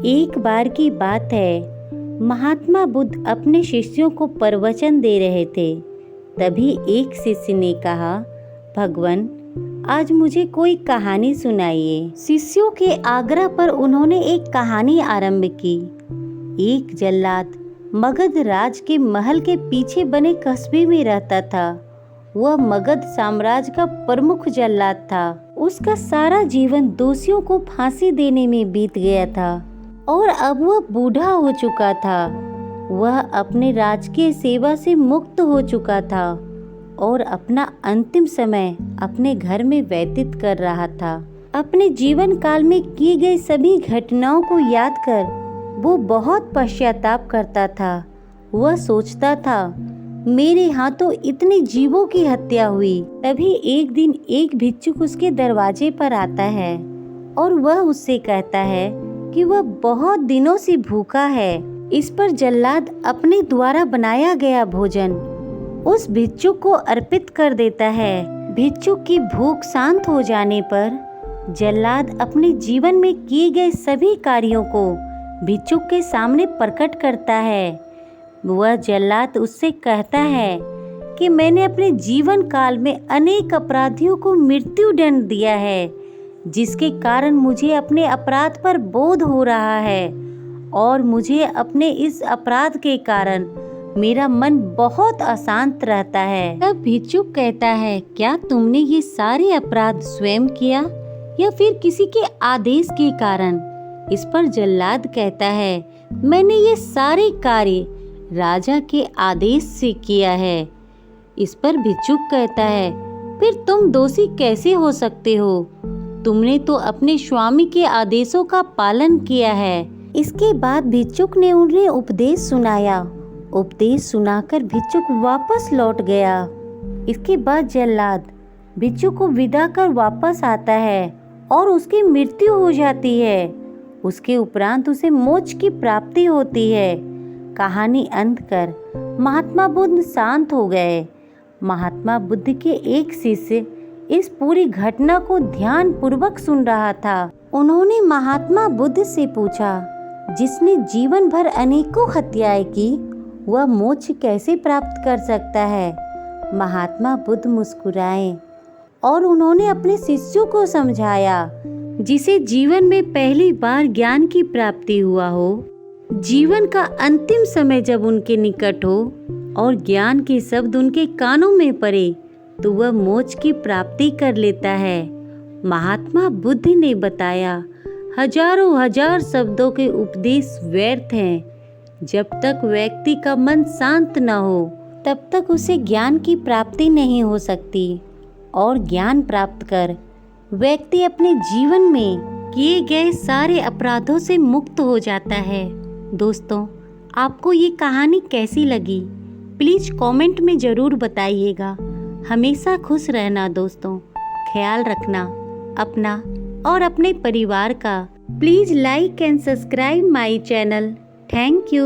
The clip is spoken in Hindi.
एक बार की बात है, महात्मा बुद्ध अपने शिष्यों को प्रवचन दे रहे थे। तभी एक शिष्य ने कहा, भगवान, आज मुझे कोई कहानी सुनाइए। शिष्यों के आग्रह पर उन्होंने एक कहानी आरंभ की। एक जल्लाद मगध राज के महल के पीछे बने कस्बे में रहता था। वह मगध साम्राज्य का प्रमुख जल्लाद था। उसका सारा जीवन दोषियों को फांसी देने में बीत गया था और अब वह बूढ़ा हो चुका था। वह अपने राजकीय सेवा से मुक्त हो चुका था और अपना अंतिम समय अपने घर में व्यतीत कर रहा था। अपने जीवन काल में की गई सभी घटनाओं को याद कर वो बहुत पश्चाताप करता था। वह सोचता था, मेरे हाथों इतने जीवों की हत्या हुई। तभी एक दिन एक भिक्षुक उसके दरवाजे पर आता है और वह उससे कहता है कि वह बहुत दिनों से भूखा है। इस पर जल्लाद अपने द्वारा बनाया गया भोजन उस भिक्षुक को अर्पित कर देता है। भिक्षुक की भूख शांत हो जाने पर जल्लाद अपने जीवन में किए गए सभी कार्यों को भिक्षुक के सामने प्रकट करता है। वह जल्लाद उससे कहता है कि मैंने अपने जीवन काल में अनेक अपराधियों को मृत्यु दंड दिया है, जिसके कारण मुझे अपने अपराध पर बोध हो रहा है और मुझे अपने इस अपराध के कारण मेरा मन बहुत अशांत रहता है। तब भिक्षुक कहता है, क्या तुमने ये सारे अपराध स्वयं किया या फिर किसी के आदेश के कारण? इस पर जल्लाद कहता है, मैंने ये सारे कार्य राजा के आदेश से किया है। इस पर भिक्षुक कहता है, फिर तुम दोषी कैसे हो सकते हो? तुमने तो अपने स्वामी के आदेशों का पालन किया है। इसके बाद भिक्षुक ने उन्हें उपदेश सुनाया। उपदेश सुनाकर भिक्षुक वापस लौट गया। इसके बाद जल्लाद भिक्षुक को विदा कर वापस आता है और उसकी मृत्यु हो जाती है। उसके उपरांत उसे मोक्ष की प्राप्ति होती है। कहानी अंत कर महात्मा बुद्ध शांत हो गए। महात्मा बुद्ध के एक शिष्य इस पूरी घटना को ध्यान पूर्वक सुन रहा था। उन्होंने महात्मा बुद्ध से पूछा, जिसने जीवन भर अनेकों हत्याएं की, वह मोक्ष कैसे प्राप्त कर सकता है? महात्मा बुद्ध मुस्कुराए और उन्होंने अपने शिष्यों को समझाया, जिसे जीवन में पहली बार ज्ञान की प्राप्ति हुआ हो, जीवन का अंतिम समय जब उनके निकट हो और ज्ञान के शब्द उनके कानों में पड़े, तो वह मोक्ष की प्राप्ति कर लेता है। महात्मा बुद्ध ने बताया, हजारों हजार शब्दों के उपदेश व्यर्थ हैं। जब तक व्यक्ति का मन शांत न हो, तब तक उसे ज्ञान की प्राप्ति नहीं हो सकती और ज्ञान प्राप्त कर व्यक्ति अपने जीवन में किए गए सारे अपराधों से मुक्त हो जाता है। दोस्तों, आपको ये कहानी कैसी लगी? प्लीज़ कमेंट में ज़रूर बताइएगा। हमेशा खुश रहना दोस्तों, ख्याल रखना अपना और अपने परिवार का। Please like and subscribe my channel. Thank you.